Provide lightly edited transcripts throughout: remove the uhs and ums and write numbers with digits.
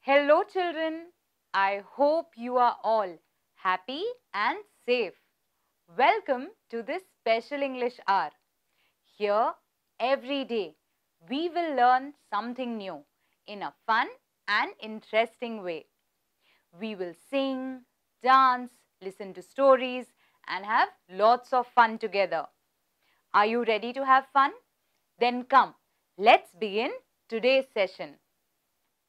Hello children, I hope you are all happy and safe. Welcome to this special English hour. Here, every day, we will learn something new in a fun and interesting way. We will sing, dance, listen to stories and have lots of fun together. Are you ready to have fun? Then come, let's begin today's session.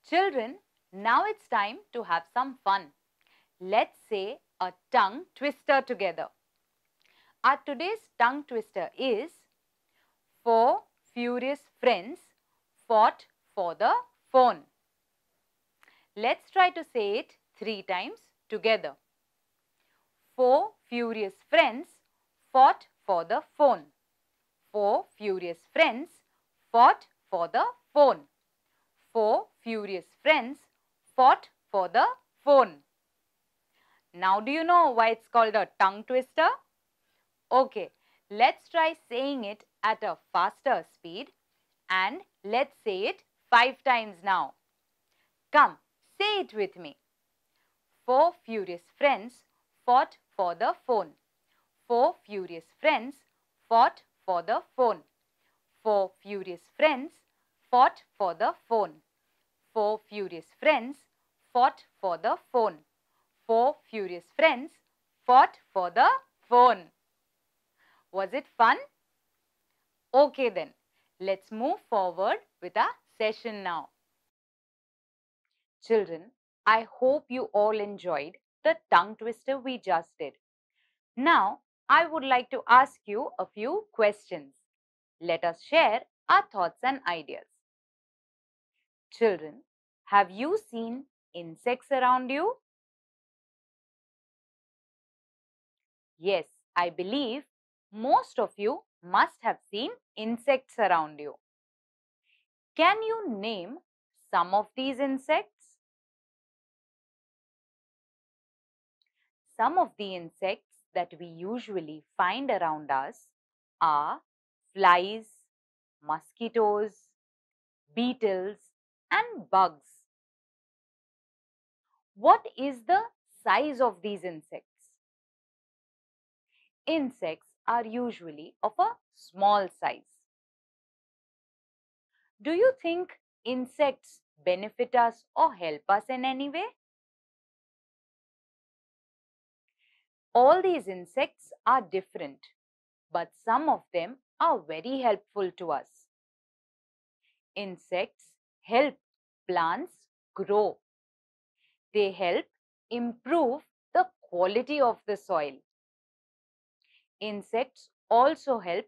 Children, now it's time to have some fun. Let's say a tongue twister together. Our today's tongue twister is: four furious friends fought for the phone. Let's try to say it 3 times together. Four furious friends fought for the phone. Four furious friends fought for the phone. Four furious friends fought for the phone. Now do you know why it's called a tongue twister? Okay, let's try saying it at a faster speed and let's say it 5 times now. Come, say it with me. Four furious friends fought for the phone. Four furious friends fought for the phone. Four furious friends fought for the phone. Four furious friends fought for the phone. Four furious friends fought for the phone. Was it fun? Okay then, let's move forward with our session now. Children, I hope you all enjoyed the tongue twister we just did. Now, I would like to ask you a few questions. Let us share our thoughts and ideas. Children, have you seen insects around you? Yes, I believe most of you must have seen insects around you. Can you name some of these insects? Some of the insects that we usually find around us are flies, mosquitoes, beetles, and bugs. What is the size of these insects? Insects are usually of a small size. Do you think insects benefit us or help us in any way? All these insects are different, but some of them are very helpful to us. Insects help plants grow. They help improve the quality of the soil. Insects also help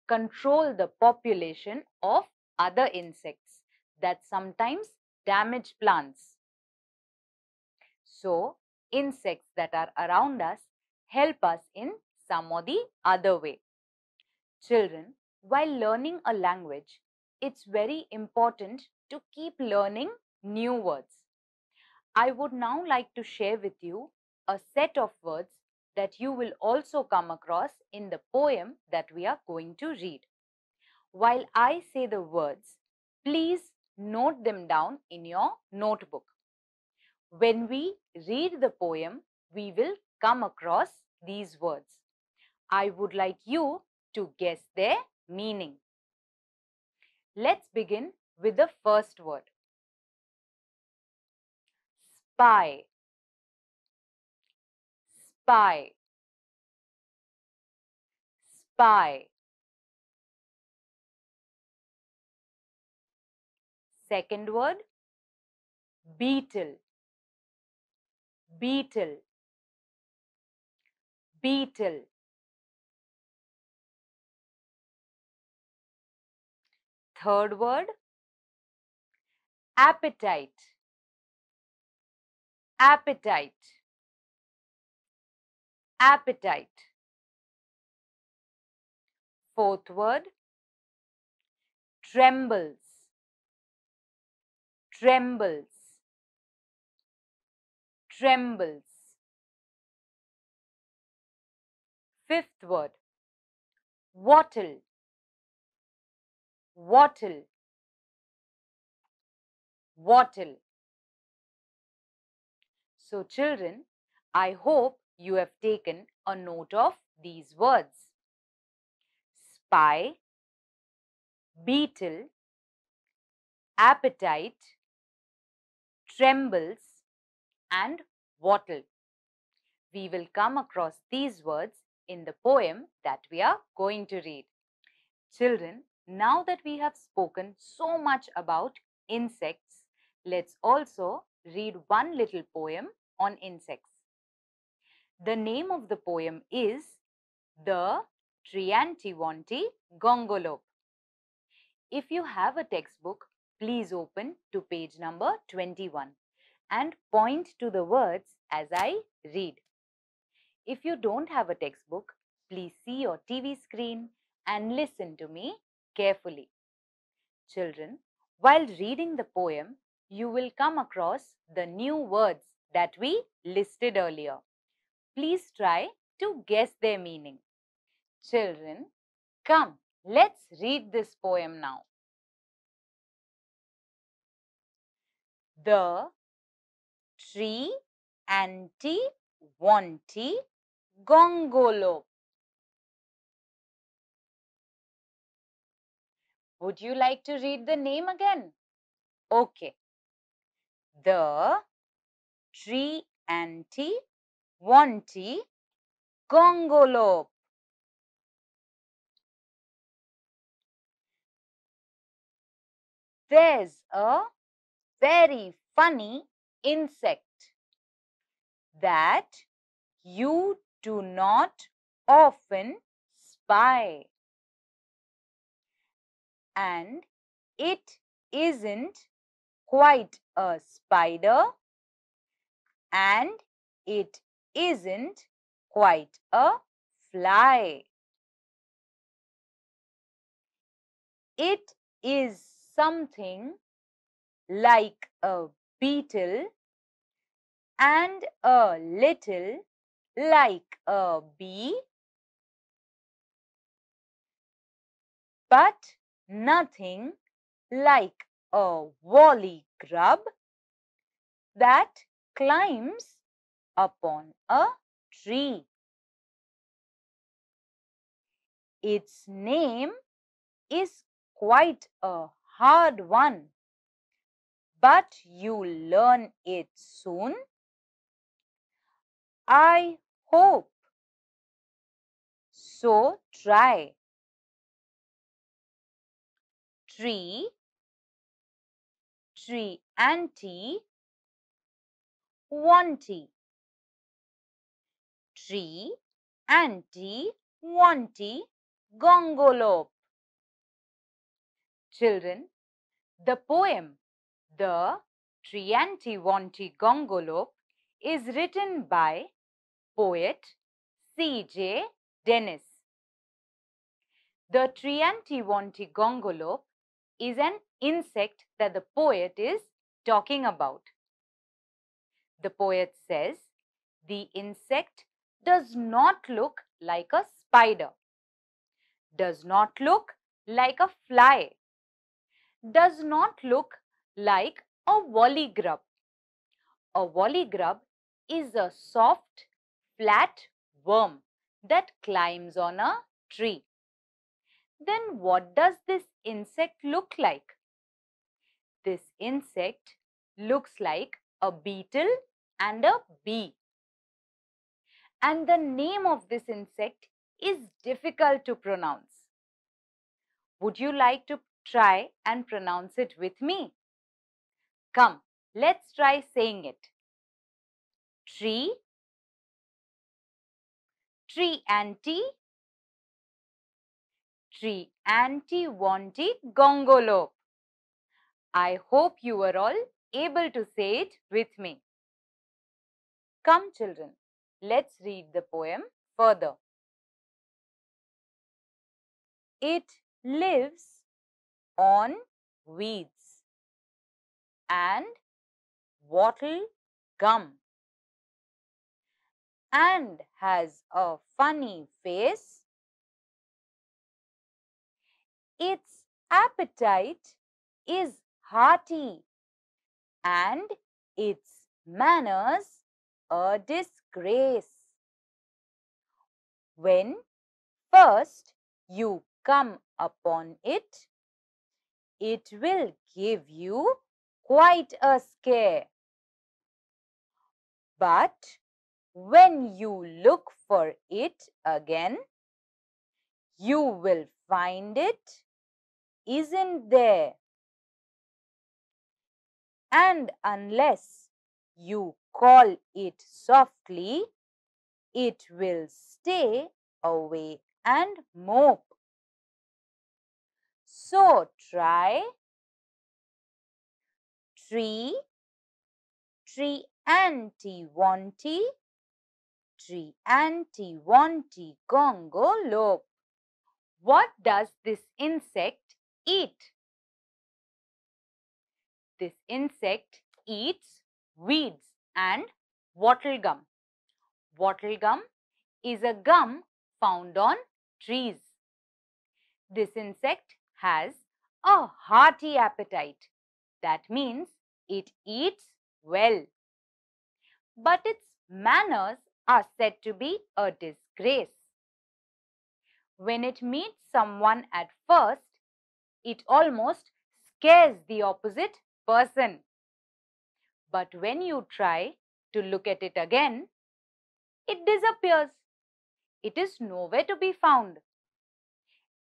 control the population of other insects that sometimes damage plants. So, insects that are around us help us in some or the other way. Children, while learning a language, it's very important to keep learning new words. I would now like to share with you a set of words that you will also come across in the poem that we are going to read. While I say the words, please note them down in your notebook. When we read the poem, we will come across these words. I would like you to guess their meaning. Let's begin with the first word. Spy. Spy. Spy. Second word, beetle. Beetle. beetle. Third word, appetite. Appetite. Appetite. Fourth word, trembles. Trembles. Trembles. Fifth word, wattle. Wattle. Wattle. So children, I hope you have taken a note of these words. Spy, beetle, appetite, trembles, and wattle. We will come across these words in the poem that we are going to read. Children, now that we have spoken so much about insects, let's also read one little poem on insects. The name of the poem is The Triantiwontigongolope. If you have a textbook, please open to page number 21 and point to the words as I read. If you don't have a textbook, please see your TV screen and listen to me carefully. Children, while reading the poem, you will come across the new words that we listed earlier. Please try to guess their meaning. Children, come, let's read this poem now. The Triantiwontigongolope. Would you like to read the name again? Okay. The Triantiwontigongolope. There's a very funny insect that you do not often spy. And it isn't quite a spider, and it isn't quite a fly. It is something like a beetle and a little like a bee, but nothing like a woolly grub that climbs upon a tree. Its name is quite a hard one, but you'll learn it soon. I hope. So try. Tree, anti, wanty. Tree, anti, wanty, gongolope. Children, the poem The Triantiwontigongolope is written by poet C.J. Dennis. The Triantiwontigongolope is an insect that the poet is talking about. The poet says the insect does not look like a spider, does not look like a fly, does not look like a woolly grub. A woolly grub is a soft, flat worm that climbs on a tree. Then what does this insect look like? This insect looks like a beetle and a bee. And the name of this insect is difficult to pronounce. Would you like to try and pronounce it with me? Come, let's try saying it. Tree, Triantiwontigongolope. I hope you were all able to say it with me. Come children, let's read the poem further. It lives on weeds and wattle gum and has a funny face. Its appetite is hearty and its manners a disgrace. When first you come upon it, it will give you quite a scare. But when you look for it again, you will find it isn't there. And unless you call it softly, it will stay away and mope. So try Triantiwontigongolope. What does this insect eat? This insect eats weeds and wattle gum. Wattle gum is a gum found on trees. This insect has a hearty appetite. That means it eats well. But its manners are said to be a disgrace. When it meets someone at first, it almost scares the opposite person. But when you try to look at it again, it disappears. It is nowhere to be found.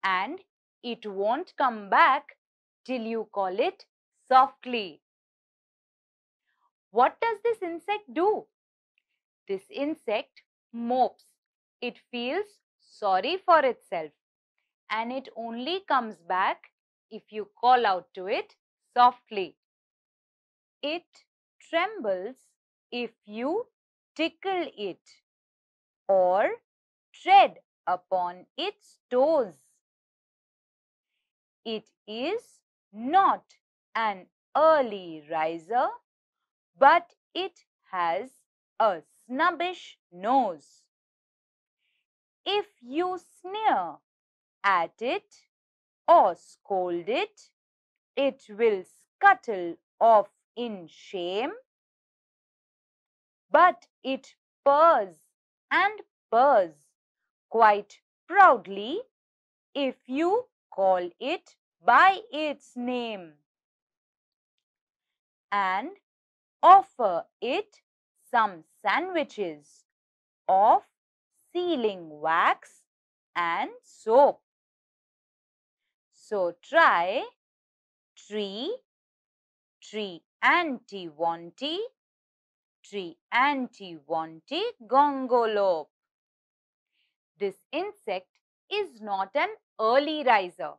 And it won't come back till you call it softly. What does this insect do? This insect mopes. It feels sorry for itself and it only comes back if you call out to it softly. It trembles if you tickle it or tread upon its toes. It is not an early riser, but it has a snubbish nose. If you sneer at it or scold it, it will scuttle off in shame, but it purrs and purrs quite proudly if you call it by its name and offer it some sandwiches of sealing wax and soap. So try Triantiwontigongolope. This insect is not an early riser.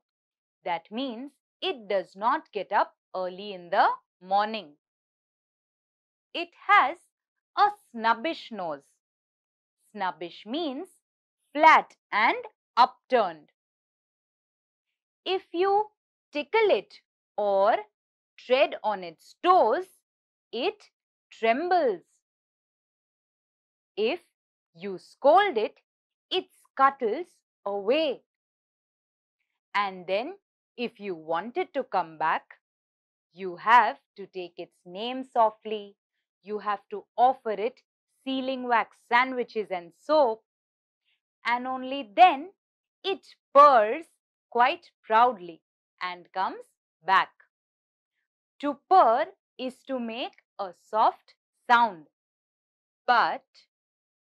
That means it does not get up early in the morning. It has a snubbish nose. Snubbish means flat and upturned. If you tickle it or tread on its toes, it trembles. If you scold it, it scuttles away. And then if you want it to come back, you have to take its name softly. You have to offer it sealing wax sandwiches and soap. And only then it purrs quite proudly and comes back. To purr is to make a soft sound. But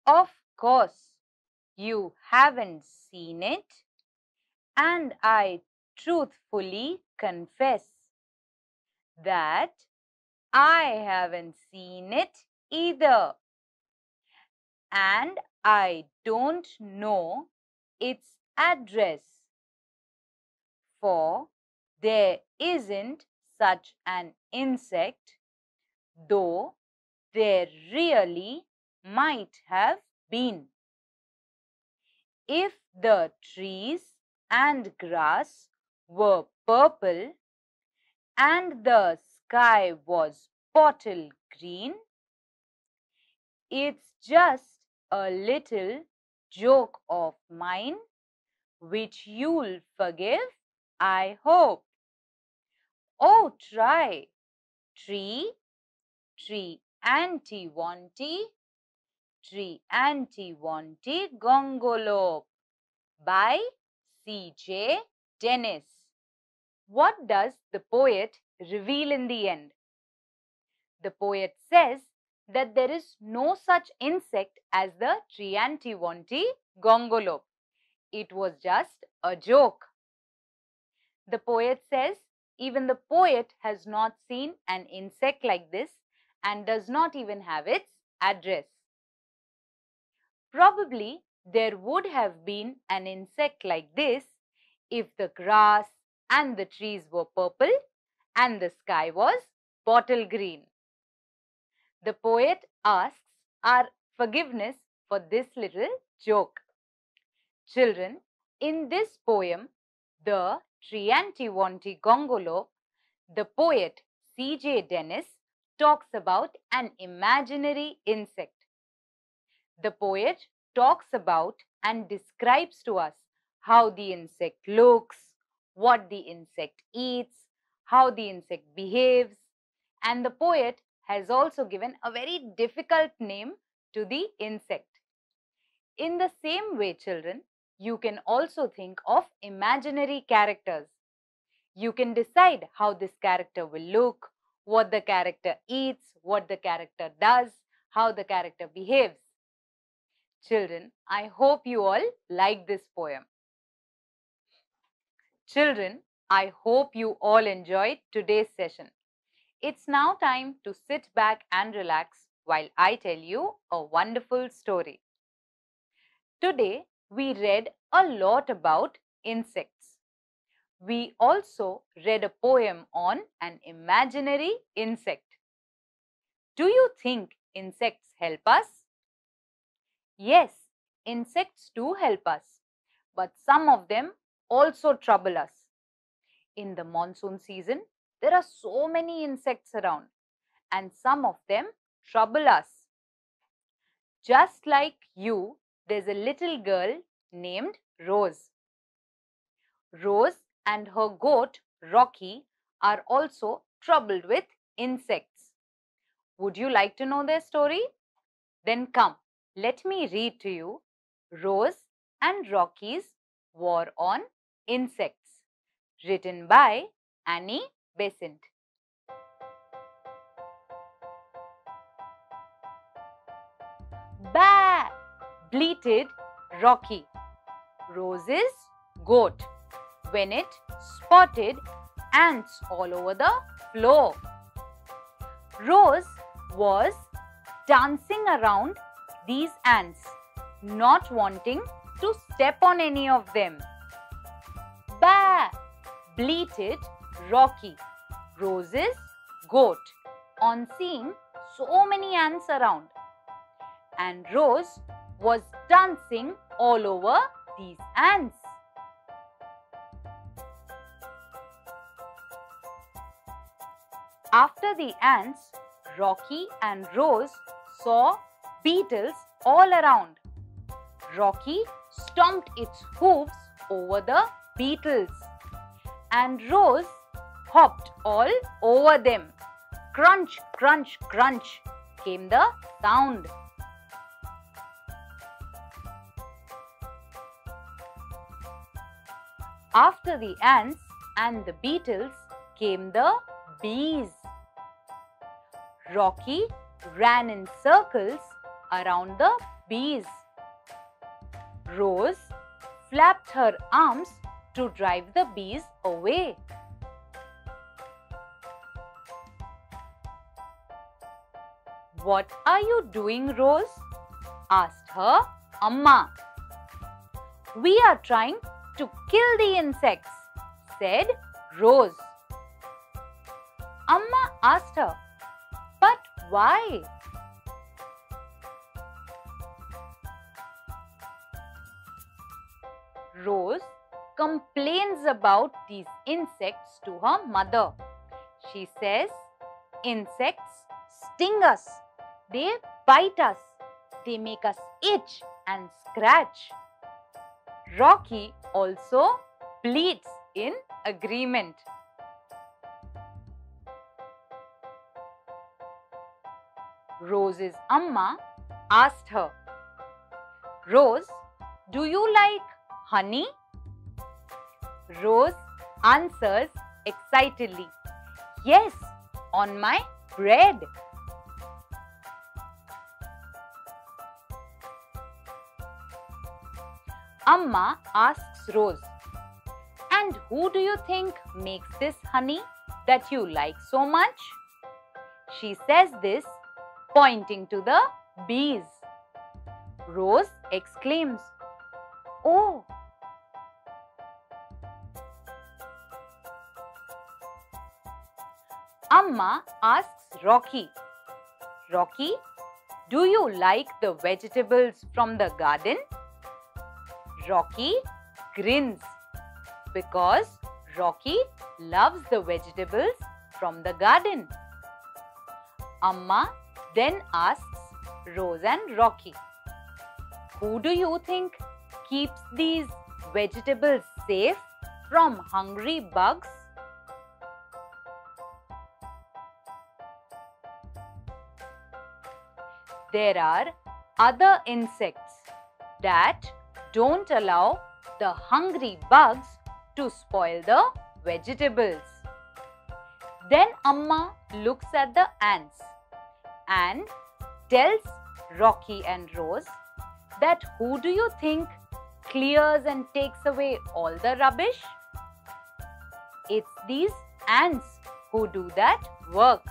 of course, you haven't seen it, and I truthfully confess that I haven't seen it either. and I don't know its address, for there isn't such an insect, though there really might have been. If the trees and grass were purple and the sky was bottle green, it's just a little joke of mine, which you'll forgive, I hope. Oh, try. Tree, Triantiwontigongolope by C.J. Dennis. What does the poet reveal in the end? The poet says that there is no such insect as the Triantiwontigongolope. It was just a joke. The poet says even the poet has not seen an insect like this and does not even have its address. Probably there would have been an insect like this if the grass and the trees were purple and the sky was bottle green. The poet asks our forgiveness for this little joke. Children, in this poem, the Triantiwontigongolope, the poet C.J. Dennis talks about an imaginary insect. The poet talks about and describes to us how the insect looks, what the insect eats, how the insect behaves, and the poet has also given a very difficult name to the insect. In the same way, children, you can also think of imaginary characters. You can decide how this character will look, what the character eats, what the character does, how the character behaves. Children, I hope you all like this poem. Children, I hope you all enjoyed today's session. It's now time to sit back and relax while I tell you a wonderful story. Today, we read a lot about insects. We also read a poem on an imaginary insect. Do you think insects help us? Yes, insects do help us, but some of them also trouble us. In the monsoon season, there are so many insects around, and some of them trouble us. Just like you, there's a little girl named Rose. Rose and her goat, Rocky, are also troubled with insects. Would you like to know their story? Then come, let me read to you Rose and Rocky's War on Insects, written by Annie Besant. Bah! Bleated Rocky, Rose's goat, when it spotted ants all over the floor. Rose was dancing around these ants, not wanting to step on any of them. Bah! Bleated Rocky, Rose's goat, on seeing so many ants around. And Rose was dancing all over these ants. After the ants, Rocky and Rose saw beetles all around. Rocky stomped its hooves over the beetles, and Rose hopped all over them. Crunch, crunch, crunch came the sound. After the ants and the beetles came the bees. Rocky ran in circles around the bees. Rose flapped her arms to drive the bees away. What are you doing, Rose? asked her Amma. We are trying to kill the insects, said Rose. Amma asked her, but why? Rose complains about these insects to her mother. She says, insects sting us, they bite us, they make us itch and scratch. Rocky also bleats in agreement. Rose's Amma asked her, Rose, do you like honey? Rose answers excitedly, yes, on my bread. Amma asks Rose, and who do you think makes this honey that you like so much? She says this, pointing to the bees. Rose exclaims, oh! Amma asks Rocky, Rocky, do you like the vegetables from the garden? Rocky grins because Rocky loves the vegetables from the garden. Amma then asks Rose and Rocky, who do you think keeps these vegetables safe from hungry bugs? There are other insects that don't allow the hungry bugs to spoil the vegetables. Then Amma looks at the ants and tells Rocky and Rose that who do you think clears and takes away all the rubbish? It's these ants who do that work.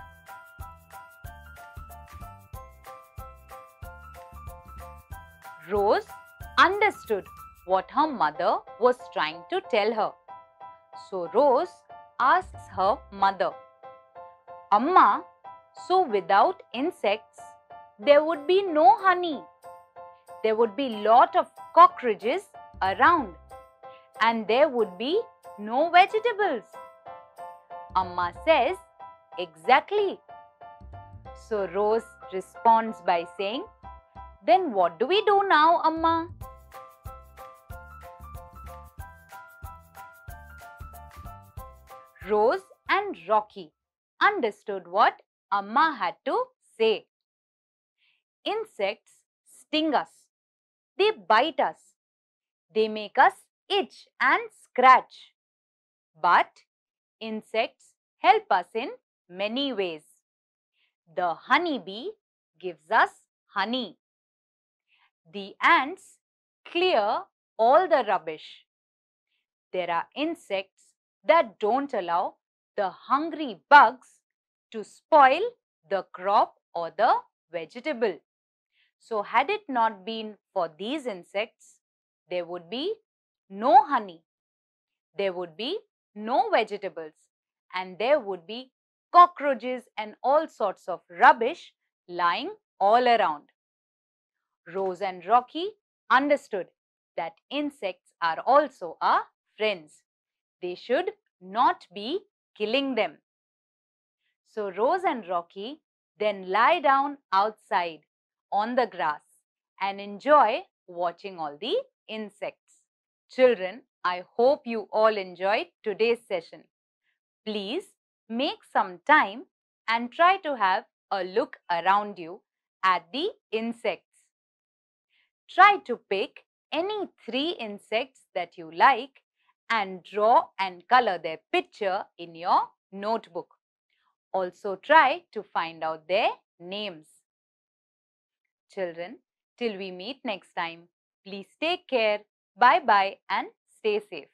Rose understood what her mother was trying to tell her. So Rose asks her mother, Amma, so without insects, there would be no honey. There would be lot of cockroaches around and there would be no vegetables. Amma says, exactly. So Rose responds by saying, then what do we do now, Amma? Rose and Rocky understood what Amma had to say. Insects sting us. They bite us. They make us itch and scratch. But insects help us in many ways. The honeybee gives us honey. The ants clear all the rubbish. There are insects that don't allow the hungry bugs to spoil the crop or the vegetable. So had it not been for these insects, there would be no honey, there would be no vegetables, and there would be cockroaches and all sorts of rubbish lying all around. Rose and Rocky understood that insects are also our friends. They should not be killing them. So Rose and Rocky then lie down outside on the grass and enjoy watching all the insects. Children, I hope you all enjoyed today's session. Please make some time and try to have a look around you at the insects. Try to pick any 3 insects that you like and draw and color their picture in your notebook. Also try to find out their names. Children, till we meet next time, please take care, bye-bye and stay safe.